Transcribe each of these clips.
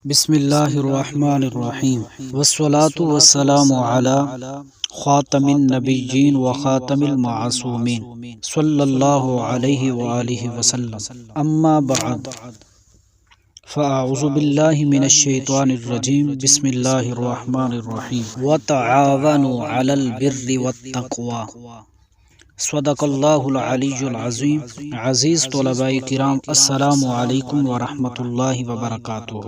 بسم اللہ الرحمن الرحیم والصلاة والسلام علی خاتم النبیین و خاتم المعصومین صلی اللہ علیہ وآلہ وسلم اما بعد فاعوذ باللہ من الشیطان الرجیم بسم اللہ الرحمن الرحیم وتعاونوا علی البر والتقوی صدق اللہ العلی العظیم۔ عزیز طلباء کرام، السلام علیکم ورحمۃ اللہ وبرکاتہ۔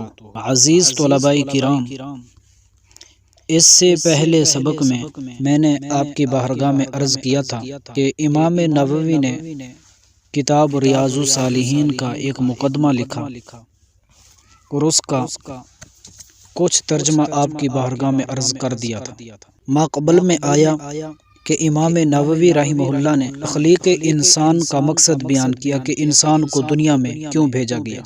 عزیز طلباء کرام، اس سے پہلے سبق میں نے آپ کی بارگاہ میں عرض کیا تھا کہ امام نووی نے کتاب ریاض الصالحین کا ایک مقدمہ لکھا اور اس کا کچھ ترجمہ آپ کی بارگاہ میں عرض کر دیا تھا۔ ماقبل میں آیا کہ امام نووی رحمہ اللہ نے تخلیق انسان کا مقصد بیان کیا کہ انسان کو دنیا میں کیوں بھیجا گیا،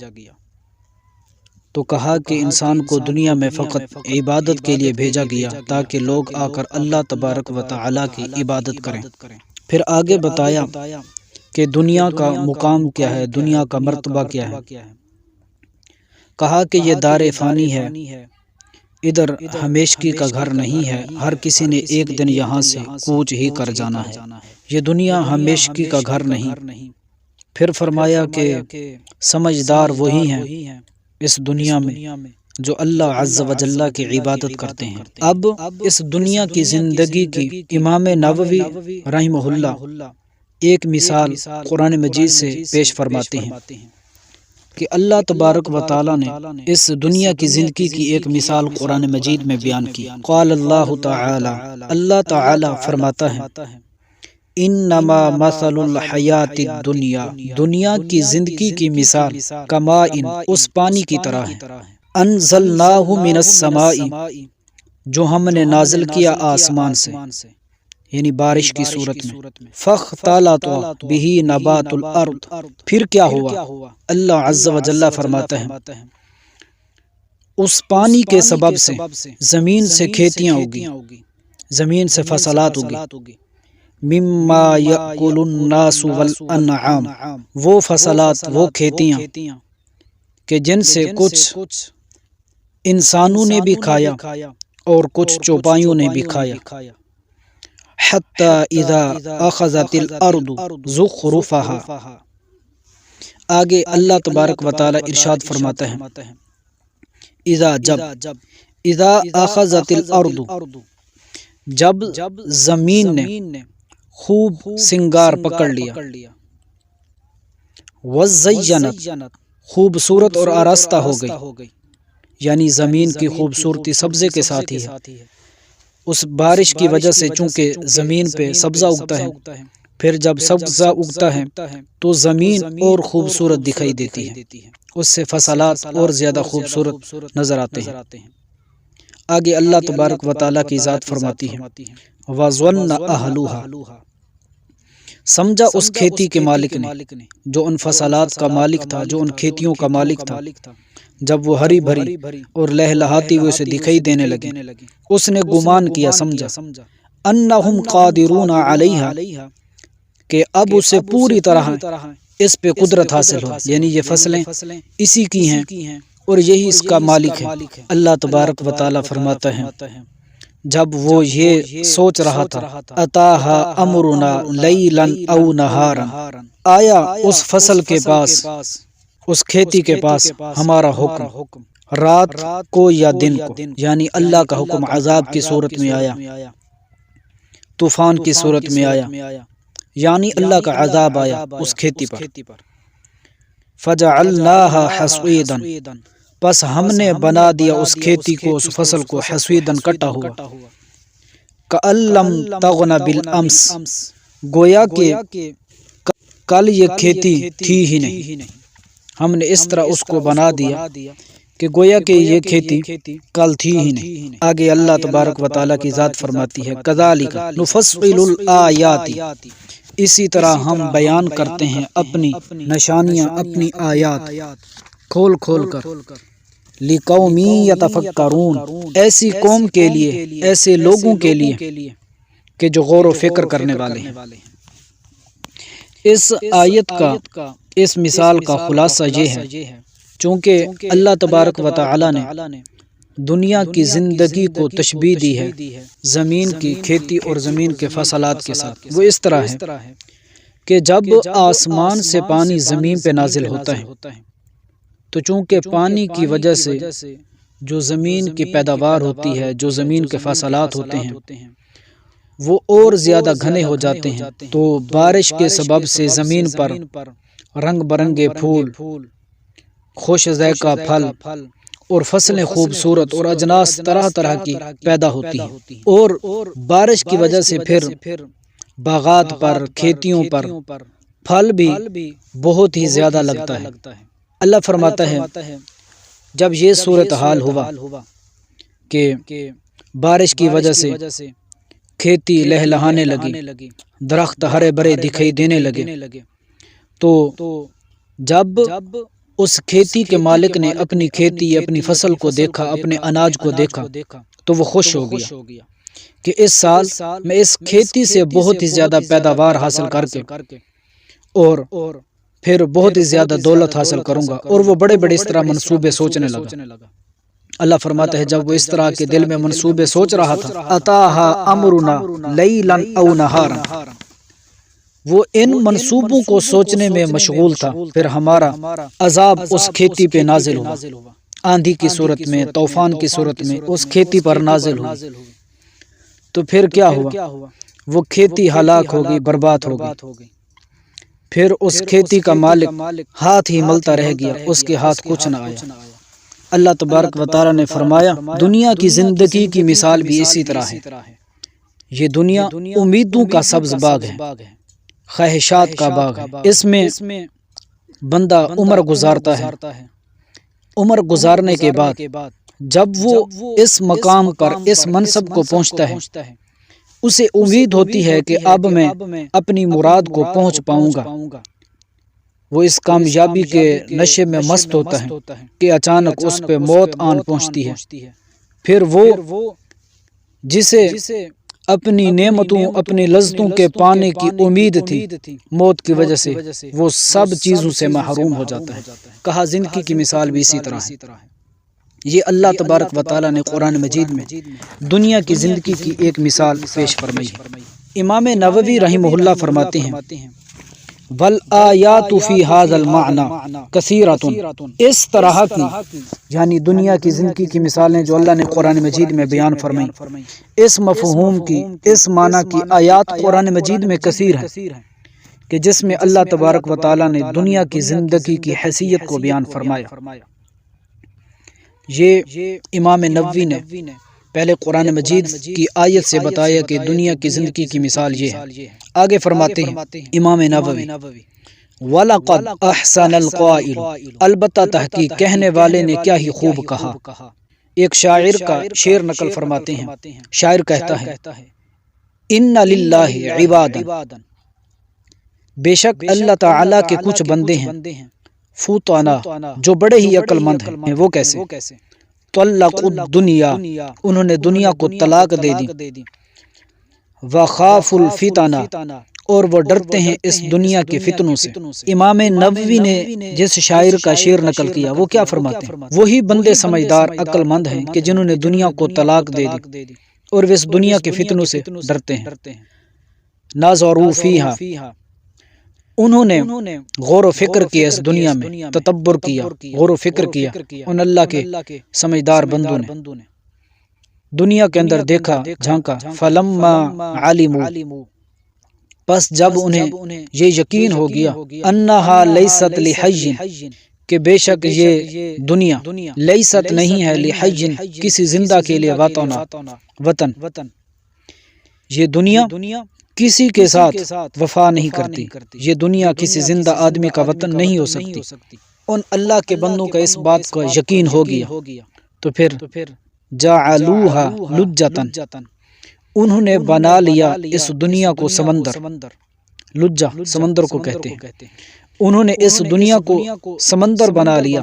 تو کہا کہ انسان کو دنیا میں فقط عبادت کے لیے بھیجا گیا تاکہ لوگ آ کر اللہ تبارک و تعالیٰ کی عبادت کریں۔ پھر آگے بتایا کہ دنیا کا مقام کیا ہے، دنیا کا مرتبہ کیا ہے۔ کہا کہ یہ دار فانی ہے، ادھر ہمیشگی کا گھر نہیں ہے، ہر کسی نے ایک دن یہاں سے کوچ ہی کر جانا ہے، یہ دنیا ہمیشگی کا گھر نہیں۔ پھر فرمایا کہ سمجھدار وہی ہیں اس دنیا میں جو اللہ عز و جل کی عبادت کرتے ہیں۔ اب اس دنیا کی زندگی کی امام نووی رحمہ اللہ ایک مثال قرآن مجید سے پیش فرماتے ہیں کہ اللہ تبارک و تعالیٰ نے اس دنیا کی زندگی کی ایک مثال قرآن مجید میں بیان کی۔ قال اللہ تعالی، اللہ تعالی فرماتا ہے، انما مثل الحیات الدنیا، دنیا کی زندگی کی مثال کماء، اس پانی کی طرح ہے، انزلناہ من السماء، جو ہم نے نازل کیا آسمان سے، یعنی بارش کی صورت میں، فاختلط بہ نبات الارض، پھر کیا ہوا؟ اللہ عز و جل فرماتا ہے اس پانی کے سبب سے زمین سے کھیتیاں اگی، زمین سے فصلات اگی، مما یأکل الناس والانعام، وہ فصلات، وہ کھیتیاں کہ جن سے کچھ انسانوں نے بھی کھایا اور کچھ چوپایوں نے بھی کھایا۔ حتی اذا اخذت الارض زخرفها، آگے اللہ تبارک و تعالی ارشاد فرماتا ہے، اذا اخذت الارض، جب زمین نے خوب سنگار پکڑ لیا، وزینت، خوبصورت اور آراستہ ہو گئی، یعنی زمین کی خوبصورتی سبزے کے ساتھ ہی ہے۔ اس بارش کی وجہ سے چونکہ زمین پہ سبزہ اگتا ہے، پھر جب سبزہ اگتا ہے تو زمین اور خوبصورت دکھائی دیتی ہے، اس سے فصلات اور زیادہ خوبصورت نظر آتے ہیں۔ آگے اللہ تبارک و تعالیٰ کی ذات فرماتی ہے، وَظَنَّ أَهْلُهَا، سمجھا اس کھیتی کے مالک نے، جو ان فصلات کا مالک تھا، جو ان کھیتیوں کا مالک تھا، جب وہ ہری بھری اور لہلہاتی ہوئے اسے دکھائی دینے لگی، اس نے گمان کیا، سمجھا، انہم قادرون علیہا، کہ اب اسے پوری طرح اس پہ قدرت حاصل ہو، یعنی یہ فصلیں اسی کی ہیں اور یہی اس کا مالک ہے۔ اللہ تبارک و تعالیٰ فرماتا ہے جب وہ یہ سوچ رہا تھا، اتاہا امرنا لیلا او نہارا، آیا اس فصل کے پاس، اس کھیتی کے پاس ہمارا حکم، رات کو یا دن کو، یعنی اللہ کا حکم عذاب کی صورت میں آیا، طوفان کی صورت میں آیا، یعنی اللہ کا عذاب آیا اس کھیتی پر۔ فجعلناها حصیدا، پس ہم نے بنا دیا اس کھیتی کو، اس فصل کو، حصیدا، کٹا ہوا، کأن لم تغن بالامس، گویا کہ کل یہ کھیتی تھی ہی نہیں، ہم نے اس طرح اس کو بنا دیا کہ گویا کہ یہ کھیتی کل تھی ہی نہیں۔ آگے اللہ تبارک و تعالیٰ کی ذات فرماتی ہے، کذالک نفصل الآیات، اسی طرح ہم بیان کرتے ہیں اپنی نشانیاں، اپنی آیات کھول کھول کر، لقوم یتفکرون، ایسی قوم کے لیے، ایسے لوگوں کے لیے کہ جو غور و فکر کرنے والے ہیں۔ اس آیت کا، اس مثال کا خلاصہ یہ ہے، چونکہ اللہ تبارک و تعالی نے دنیا کی زندگی کو تشبیہ دی ہے زمین کی کھیتی اور زمین کے فصلات کے ساتھ۔ وہ اس طرح ہے کہ جب آسمان سے پانی زمین پہ نازل ہوتا ہے تو چونکہ پانی کی وجہ سے جو زمین کی پیداوار ہوتی ہے، جو زمین کے فصلات ہوتے ہیں، وہ اور زیادہ گھنے ہو جاتے ہیں، تو بارش کے سبب سے زمین پر رنگ برنگے پھول، خوش ذائقہ پھل اور فصلیں خوبصورت اور اجناس طرح طرح کی پیدا ہوتی ہیں، اور بارش کی وجہ سے پھر باغات پر، کھیتیوں پر پھل بھی بہت ہی زیادہ لگتا ہے۔ اللہ فرماتا ہے جب یہ صورتحال ہوا کہ بارش کی وجہ سے کھیتی لہلہانے لگی، درخت ہرے بھرے دکھائی دینے لگے، تو جب اس کھیتی کے مالک نے اپنی کھیتی، اپنی فصل کو دیکھا، اپنے اناج کو دیکھا، تو وہ خوش ہو گیا کہ اس سال میں اس کھیتی سے بہت ہی زیادہ پیداوار حاصل کر کے اور پھر بہت ہی زیادہ دولت حاصل کروں گا، اور وہ بڑے بڑے اس طرح منصوبے سوچنے لگا۔ اللہ فرماتا ہے جب وہ اس طرح کے دل میں منصوبے سوچ رہا تھا، اتاہا امرنا لیلا او نہارا، وہ ان منصوبوں کو سوچنے میں مشغول تھا، پھر ہمارا عذاب اس کھیتی پہ نازل ہوا، آندھی کی صورت میں، طوفان کی صورت میں اس کھیتی پر نازل ہوئی، تو پھر کیا ہوا؟ وہ کھیتی ہلاک ہوگی، برباد ہوگی۔ پھر اس کھیتی کا مالک ہاتھ ہی ملتا رہ گیا، اس کے ہاتھ کچھ نہ آیا۔ اللہ تبارک و تعالی نے فرمایا دنیا کی زندگی کی مثال بھی اسی طرح ہے۔ یہ دنیا امیدوں کا سبز باغ ہے، خواہشات کا باغ ہے۔ اس میں بندہ عمر گزارتا ہے، عمر گزارنے کے بعد جب وہ اس مقام پر، اس منصب کو پہنچتا ہے، اسے امید ہوتی ہے کہ اب میں اپنی مراد کو پہنچ پاؤں گا۔ وہ اس کامیابی کے نشے میں مست ہوتا ہے کہ اچانک اس پہ موت آن پہنچتی ہے۔ پھر وہ جسے اپنی نعمتوں، اپنی لذتوں کے پانے کی امید تھی، موت کی وجہ سے وہ سب چیزوں سے محروم ہو جاتا ہے۔ کہا زندگی کی مثال بھی اسی طرح ہے۔ یہ اللہ تبارک و تعالی نے قرآن مجید میں دنیا کی زندگی کی ایک مثال پیش فرمائی ہے۔ امام نووی رحمہ اللہ فرماتے ہیں والآیات فی ھذا المعنی کثیرۃ، اس طرح کی یعنی دنیا کی زندگی کی مثالیں جو اللہ نے قرآن مجید میں بیان فرمائی، اس مفہوم کی، اس معنی کی آیات قرآن مجید میں کثیر ہیں کہ جس میں اللہ تبارک و تعالی نے دنیا کی زندگی کی حیثیت کو بیان فرمایا۔ یہ امام نووی نے پہلے قرآن مجید کی آیت سے بتایا کہ دنیا کی زندگی کی مثال یہ ہے۔ آگے فرماتے ہیں امام نووی وَلَقَدْ أَحْسَنَ الْقَائِلُ، البتہ تحقیق کہنے والے نے کیا ہی خوب کہا۔ ایک شاعر کا شعر نقل فرماتے ہیں، شاعر کہتا ہے اِنَّ لِلَّهِ عِبَادًا، بے شک اللہ تعالیٰ کے کچھ بندے ہیں، فُطَنَا، جو بڑے ہی عقل مند ہیں۔ وہ کیسے؟ طَلَّقُوا الدُّنْيَا، انہوں نے دنیا کو طلاق دے دی، وَخَافُوا الْفِتَنَ، اور وہ ڈرتے ہیں اس دنیا کے فتنوں سے۔ امام نووی نے جس شاعر کا شعر نقل کیا وہ کیا فرماتے ہیں؟ وہی بندے سمجھدار عقل مند ہیں کہ جنہوں نے دنیا کو طلاق دے دی اور وہ اس دنیا کے فتنوں سے ڈرتے ہیں۔ نَظَرُوا فِيهَا، انہوں نے غور و فکر کیا اس دنیا میں، تدبر کیا، غور و فکر کیا ان اللہ کے سمجھدار بندوں نے، دنیا کے اندر دیکھا، جھانکا۔ فَلَمَّا عَلِمُوا، پس جب انہیں یہ یقین ہو گیا، أَنَّهَا لَيْسَتْ لِحَيٍّ، کہ بے شک یہ دنیا لیست نہیں ہے، لِحَيٍّ، کسی زندہ کے لیے، وطن، یہ دنیا کسی کے ساتھ وفا نہیں کرتی، یہ دنیا کسی زندہ آدمی کا وطن نہیں ہو سکتی۔ ان اللہ کے بندوں کا اس بات کا یقین ہو گیا تو پھر جَعَلُوهَا لُجَّةً، انہوں نے بنا لیا اس دنیا کو سمندر، لجہ سمندر کو کہتے ہیں، انہوں نے اس دنیا کو سمندر بنا لیا۔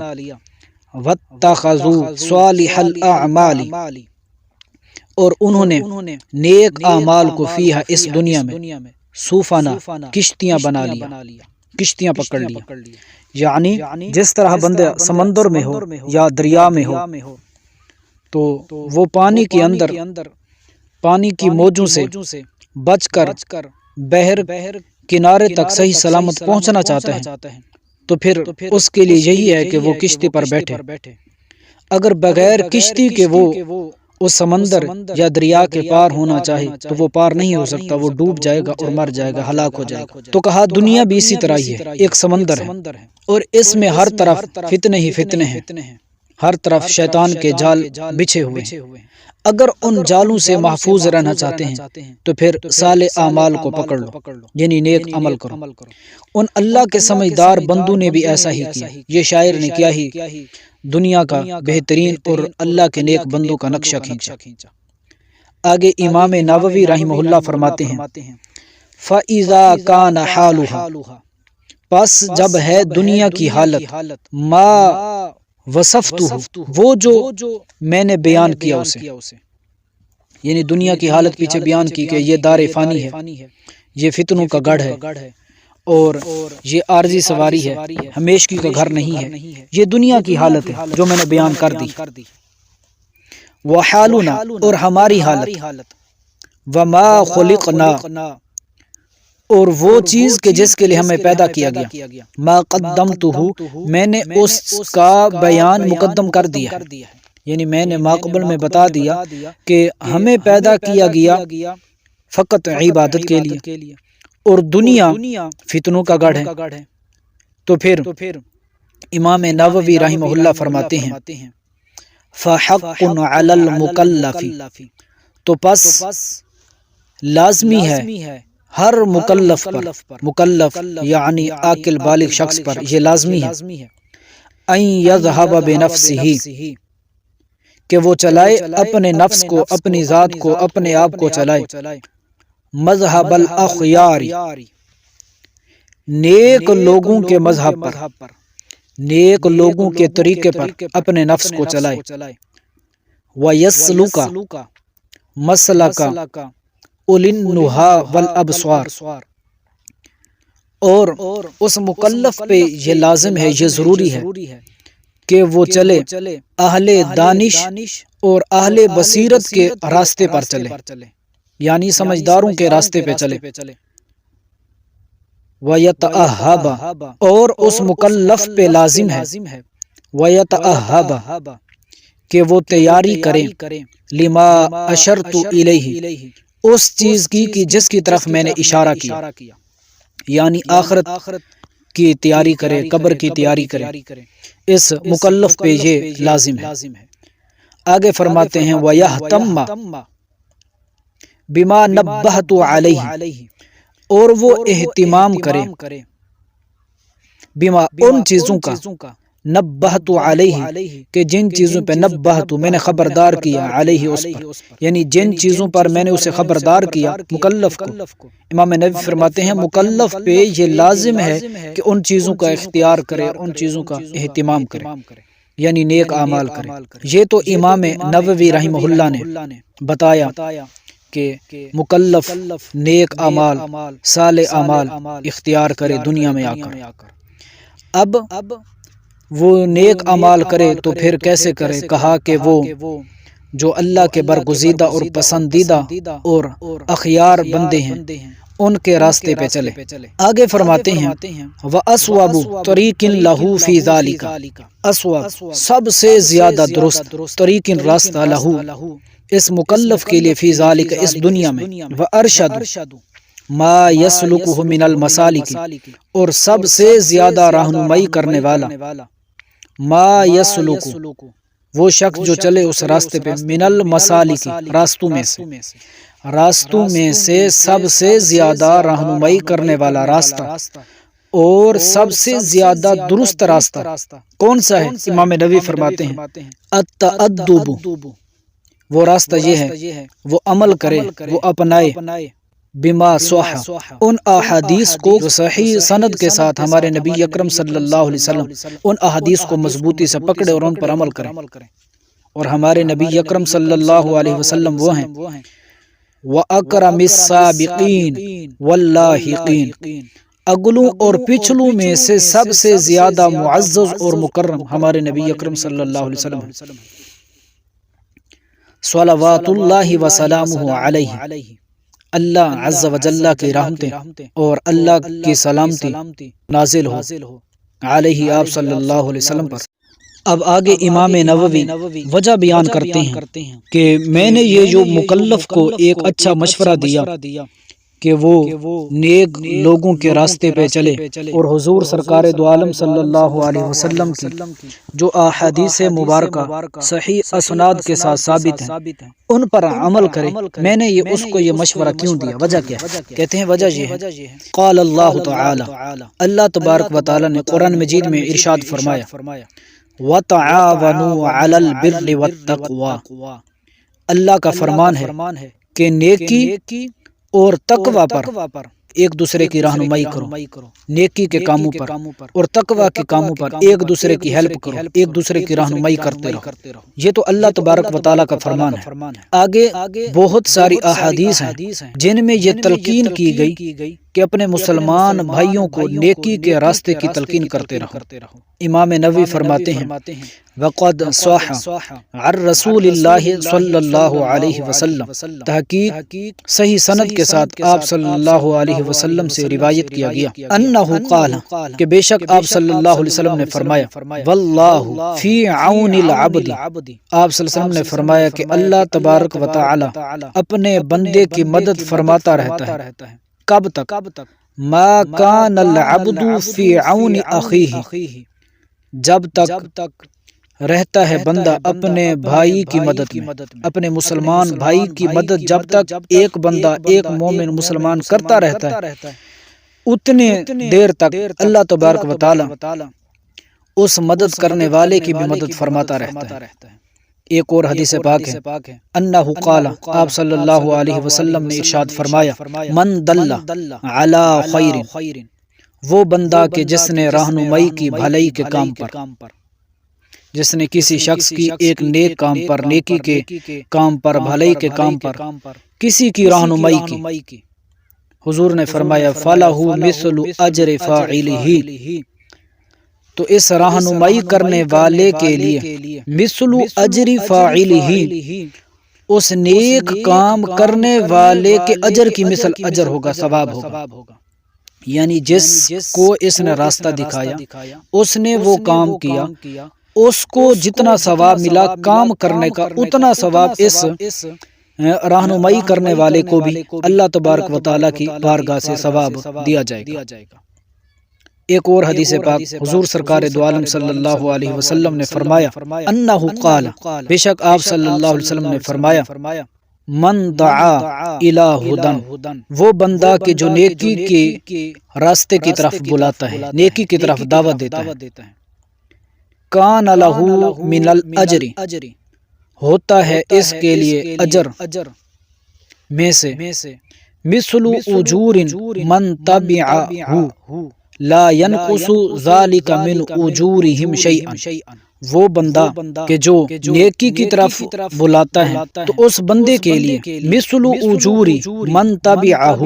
وَاتَّخَذُوا صَالِحَ الْأَعْمَالِ، اور انہوں نے نیک اعمال کو فیہا، اس دنیا میں، سفنا، کشتیاں بنا لیا، کشتیاں پکڑ لیا۔ یعنی جس طرح بندہ سمندر میں ہو یا دریا میں ہو تو وہ پانی کے اندر پانی کی موجوں سے بچ کر بحر کنارے تک صحیح سلامت پہنچنا چاہتا ہے تو پھر اس کے لیے یہی ہے کہ وہ کشتی پر بیٹھے۔ اگر بغیر کشتی کے وہ اس سمندر یا دریا کے پار ہونا چاہے تو وہ پار نہیں ہو سکتا، وہ ڈوب جائے گا اور مر جائے گا، ہلاک ہو جائے گا۔ تو کہا دنیا بھی اسی طرح ہی ہے، ایک سمندر ہے اور اس میں ہر طرف فتنے ہی فتنے ہیں، ہر طرف شیطان کے جال بچھے ہوئے ہیں۔ اگر ان جالوں سے محفوظ رہنا چاہتے ہیں تو پھر صالح اعمال کو پکڑ لو، یعنی نیک عمل کرو۔ ان اللہ کے سمجھدار بندوں نے بھی ایسا ہی کیا۔ یہ شاعر نے کیا ہی دنیا کا بہترین اور اللہ کے نیک بندوں کا نقشہ کھینچا۔ آگے امام نووی رحمہ اللہ فرماتے ہیں فَإِذَا كَانَ حَالُهَا، پس جب ہے دنیا کی حالت، ما وصفتہ، وہ جو میں نے بیان کیا اسے، یعنی دنیا کی حالت پیچھے بیان کی کہ یہ دار فانی ہے، یہ فتنوں کا گڑھ ہے اور یہ عارضی سواری ہے، ہمیشگی کا گھر نہیں ہے، یہ دنیا کی حالت ہے جو میں نے بیان کر دی۔ وَحَالُنَا، اور ہماری حالت، وَمَا خُلِقْنَا، اور وہ چیز کہ جس کے لیے ہمیں پیدا کیا گیا، ما قدمتہ، میں نے اس کا بیان مقدم کر دیا ہے، یعنی میں نے ماقبل میں بتا دیا کہ ہمیں پیدا کیا گیا فقط عبادت کے لیے اور دنیا فتنوں کا گڑھ ہے۔ تو پھر امام نووی رحمہ اللہ فرماتے ہیں فَحَقٌ عَلَى الْمُكَلَّفِ، تو پس لازمی ہے ہر مکلف پر، مکلف یعنی عاقل بالغ شخص پر یہ لازمی ہے، ان یذهب بنفسہ، کہ وہ چلائے اپنے نفس کو، اپنی ذات کو، اپنے آپ کو چلائے، مذہب الاخیار، نیک لوگوں کے مذہب پر، نیک لوگوں کے طریقے پر اپنے نفس کو چلائے، وَيَسْلُكَ، مسلک اولِی النُّہَىٰ وَالْأَبْصَارِ، اور اس مکلف پہ یہ لازم ہے، یہ ضروری ہے کہ وہ چلے اہل دانش اور اہل بصیرت کے راستے پر چلے، یعنی سمجھداروں کے راستے پہ چلے۔ وَيَتَأَهَّبَ، اور اس مکلف پہ لازم ہے، وَيَتَأَهَّبَ، کہ وہ تیاری کرے، لِمَا أَشَرْتُ إِلَيْهِ، اس چیز کی جس کی طرف میں نے اشارہ کیا، یعنی آخرت کی تیاری کرے، قبر کی تیاری کرے، اس مکلف پہ یہ لازم ہے۔ آگے فرماتے ہیں وَيَهْتَمَّ بِمَا نَبَّهْتُ عَلَيْهِ، اور وہ اہتمام کرے بما، ان چیزوں کا، نبہت علیہ، کہ جن چیزوں پہ نبہت، میں نے خبردار کیا، علیہ، اس پر، یعنی جن چیزوں پر میں نے اسے خبردار کیا مکلف کو۔ امام نووی فرماتے ہیں مکلف پہ یہ لازم ہے کہ ان چیزوں کا اختیار کرے، ان چیزوں کا اہتمام کرے، یعنی نیک اعمال کرے۔ یہ تو امام نووی رحمہ اللہ نے بتایا کہ مکلف نیک اعمال، صالح اعمال اختیار کرے دنیا میں آ کر۔ اب وہ نیک اعمال کرے تو پھر کیسے کرے؟ کہا کہ وہ جو اللہ کے برگزیدہ اور پسندیدہ اور اخیار بندے ہیں ان کے راستے پہ چلے۔ آگے فرماتے ہیں وَأَصْوَبُ طَرِيقٍ لَهُ فِي ذَلِكَ، اصوب سب سے زیادہ درست، طریق راستہ، لہو اس مکلف کے لیے، فی ذالک اس دنیا میں، وَأَرْشَدُ ما يَسْلُكُهُ مِنَ الْمَسَالِكِ، اور سب سے زیادہ رہنمائی کرنے والا، ما يَسْلُكُ وہ شخص جو چلے اس راستے پہ، من المسالک راستوں میں سے، راستوں میں سے سب سے زیادہ رہنمائی کرنے والا راستہ اور سب سے زیادہ درست راستہ کون سا ہے؟ امام نووی فرماتے ہیں التأدب، وہ راستہ یہ ہے وہ عمل کرے، وہ اپنائے، بما صح، ان احادیث کو جو صحیح سند کے ساتھ ہمارے نبی اکرم صلی اللہ علیہ وسلم ان احادیث کو مضبوطی سے پکڑے اور ان پر عمل کرے۔ اور ہمارے نبی اکرم صلی اللہ علیہ وسلم وہ ہیں وَأَكْرَمِ السَّابِقِينَ وَاللَّاحِقِينَ، اگلوں اور پچھلوں میں سے سب سے زیادہ معزز اور مکرم ہمارے نبی اکرم صلی اللہ علیہ وسلم ہیں، صلوات اللہ وسلامہ علیہ، اللہ عز و جل کی رحمتیں اور اللہ کی سلامتی نازل ہو علیہ آپ صلی اللہ علیہ وسلم پر۔ اب آگے امام نووی وجہ بیان کرتے ہیں کہ میں نے یہ جو مکلف کو ایک اچھا مشورہ دیا کہ وہ نیک لوگوں کے راستے پہ چلے اور حضور سرکار دو عالم صلی اللہ علیہ وسلم کی جو احادیث مبارکہ صحیح اسناد کے ساتھ ثابت ہیں ان پر عمل کرے، میں نے اس کو یہ مشورہ کیوں دیا؟ وجہ کیا ہے؟ کہتے ہیں وجہ یہ ہے، قال اللہ تعالی، اللہ تبارک و تعالی نے قرآن مجید میں ارشاد فرمایا، وَتَعَاوَنُوا عَلَى الْبِرِّ وَالتَّقْوَى، اللہ کا فرمان ہے کہ نیکی اور تقوی پر ایک دوسرے کی رہنمائی کرو، نیکی کے کاموں پر اور تقوی کے کاموں پر ایک دوسرے کی ہیلپ کرو، ایک دوسرے کی رہنمائی کرتے رہو۔ یہ تو اللہ تبارک و تعالیٰ کا فرمان ہے۔ آگے بہت ساری احادیث ہیں جن میں یہ تلقین کی گئی کہ اپنے مسلمان بھائیوں کو نیکی کے راستے کی تلقین کرتے رہو۔ امام نووی فرماتے ہیں، وقد صح عن رسول اللہ صلی اللہ علیہ وسلم، تحقیق صحیح سند کے ساتھ آپ صلی اللہ علیہ وسلم سے روایت کیا گیا، انہ قال، کہ بے شک آپ صلی اللہ علیہ وسلم نے فرمایا، واللہ فی عون العبد، آپ صلی اللہ علیہ وسلم نے فرمایا کہ اللہ تبارک و تعالی اپنے بندے کی مدد فرماتا رہتا ہے، کب تک؟ ما کان العبد فی عون اخیہ، جب تک رہتا ہے بندہ اپنے بھائی کی مدد میں، اپنے مسلمان بھائی کی مدد جب تک ایک بندہ ایک مومن مسلمان کرتا رہتا ہے اتنے دیر تک اللہ تبارک و تعالی اس مدد کرنے والے کی بھی مدد فرماتا رہتا ہے۔ ایک اور حدیث پاک ہے، انہ قال، آپ صلی اللہ علیہ وسلم نے ارشاد فرمایا، من دل علی خیر، وہ بندہ کہ جس نے رہنمائی کی بھلائی کے کام پر، جس نے کسی شخص کی ایک نیک کام پر، نیکی کے کام پر، بھلائی کے کام پر کسی کی رہنمائی کی، حضور نے فرمایا فَلَهُ مِثْلُ أَجْرِ فَاعِلِهِ، تو اس رہنمائی کرنے والے کے لیے مثل اجر فاعلہ، اس نیک کام کرنے والے کے اجر کی مثل اجر ہوگا، ثواب ہوگا۔ یعنی جس کو اس نے راستہ دکھایا، اس نے وہ کام کیا، اس کو جتنا ثواب ملا کام کرنے کا اتنا ثواب اس رہنمائی کرنے والے کو بھی اللہ تبارک و تعالیٰ کی بارگاہ سے ثواب دیا جائے گا۔ ایک اور حدیث پاک حضور سرکار دو عالم صلی اللہ علیہ وسلم نے فرمایا، انہ قال، بے شک آپ صلی اللہ علیہ وسلم نے فرمایا، من دعا الی ہدی، وہ بندہ کہ جو نیکی کے راستے کی طرف بلاتا ہے، نیکی کی طرف دعوت دیتا ہے، کان لہ من الاجر، ہوتا ہے اس کے لیے اجر میں سے مثل اجور من تبعہ، لا ينقص ذلك من اجورهم شيئا، وہ بندہ کہ جو نیکی کی طرف بلاتا ہے تو اس بندے کے لیے مثل اجور من تبعہ،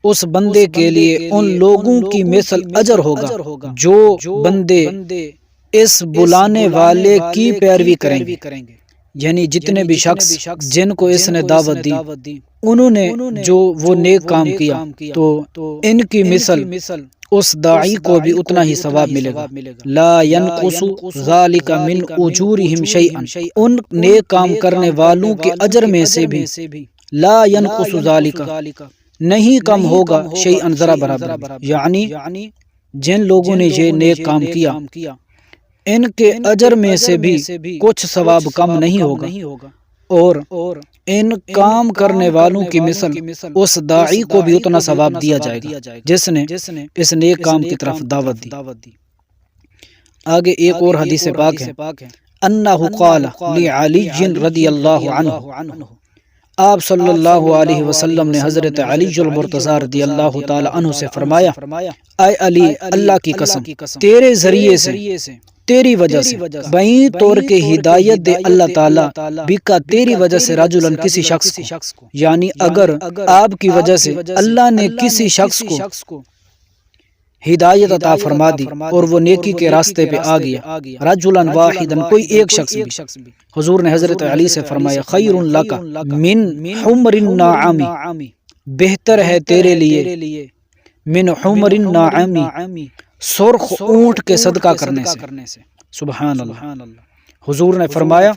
اس بندے کے لیے ان لوگوں کی مثل اجر ہوگا جو بندے اس بلانے والے کی پیروی کریں گے۔ یعنی جتنے بھی شخص جن کو اس نے دعوت دی انہوں نے جو وہ نیک کام کیا تو ان کی مثل اس داعی کو بھی اتنا ہی ثواب ملے گا، لا ينقص ذلك من اجورهم شيئا، ان نیک کام کرنے والوں کے اجر میں سے بھی لا ينقص ذلك، نہیں کم ہوگا، شيئا ذرا برابر، یعنی جن لوگوں نے یہ نیک کام کیا ان کے اجر میں سے بھی کچھ ثواب کم نہیں ہوگا، اور ان کام کرنے والوں کی مثل اس داعی کو بھی اتنا ثواب دیا جائے گا جس نے اس نیک کام کی طرف دعوت دی۔ آگے ایک اور حدیث پاک ہے، انہ قال لعلی رضی اللہ عنہ، آپ صلی اللہ علیہ وسلم نے حضرت علی المرتضی رضی اللہ تعالی عنہ سے فرمایا، اے علی، اللہ کی قسم، تیرے ذریعے سے، تیری وجہ سے بائیں طور کے ہدایت دے اللہ تعالیٰ بکا، تیری وجہ سے رجلن کسی شخص کو، یعنی اگر آپ کی وجہ سے اللہ نے کسی شخص کو ہدایت عطا فرما دی اور وہ نیکی کے راستے پہ آ گیا۔ رجلا واحدا، کوئی ایک شخص بھی۔ حضور نے حضرت علی سے فرمایا خیر لک من حمر النعام، بہتر ہے تیرے لیے من حمر النعام، سرخ اونٹ کے صدقہ کرنے سے۔ سبحان اللہ۔ حضور نے فرمایا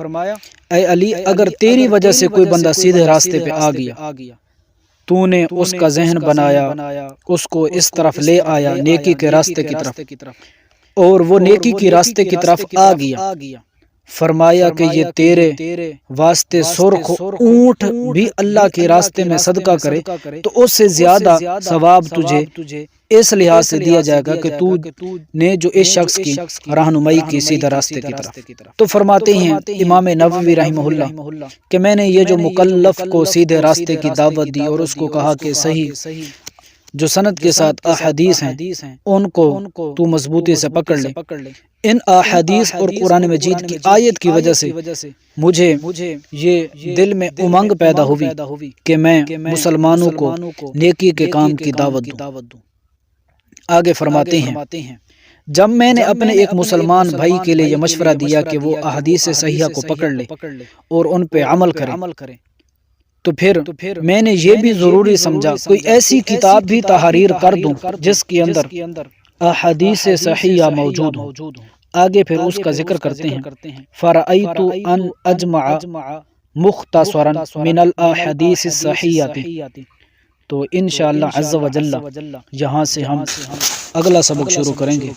اے علی، اگر تیری وجہ سے کوئی بندہ سیدھے راستے پہ آ گیا، تو نے اس کا ذہن بنایا، اس کو اس طرف لے آیا نیکی کے راستے کی طرف، اور وہ نیکی کی راستے کی طرف آ گیا، فرمایا کہ یہ تیرے واسطے سرخ اونٹ بھی اللہ کے راستے میں صدقہ کرے تو اس سے زیادہ ثواب تجھے اس لحاظ سے دیا جائے گا کہ تو نے جو اس شخص کی رہنمائی کی سیدھا راستے کی طرف۔ تو فرماتے ہیں امام نووی رحمہ اللہ کہ میں نے یہ جو مکلف کو سیدھے راستے کی دعوت دی اور اس کو کہا کہ صحیح جو سند کے ساتھ احادیث ہیں ان کو تو مضبوطی سے پکڑ لے، ان احادیث اور قرآن مجید کی آیت کی وجہ سے مجھے یہ دل میں امنگ پیدا ہوئی کہ میں مسلمانوں کو نیکی کے کام کی دعوت دوں۔ آگے فرماتے ہیں جب میں نے اپنے ایک مسلمان بھائی کے لیے یہ مشورہ دیا کہ وہ احادیث صحیحہ کو پکڑ لے اور ان پہ عمل کرے، تو پھر میں نے یہ بھی ضروری سمجھا کوئی ایسی کتاب بھی تحریر کر دوں جس کے اندر احادیث صحیحہ موجود ہوں۔ آگے پھر اس کا ذکر کرتے ہیں فرأیت ان اجمع مختصرا من الاحادیث الصحیحہ۔ تو انشاءاللہ عز و جل یہاں سے ہم اگلا سبق شروع کریں گے۔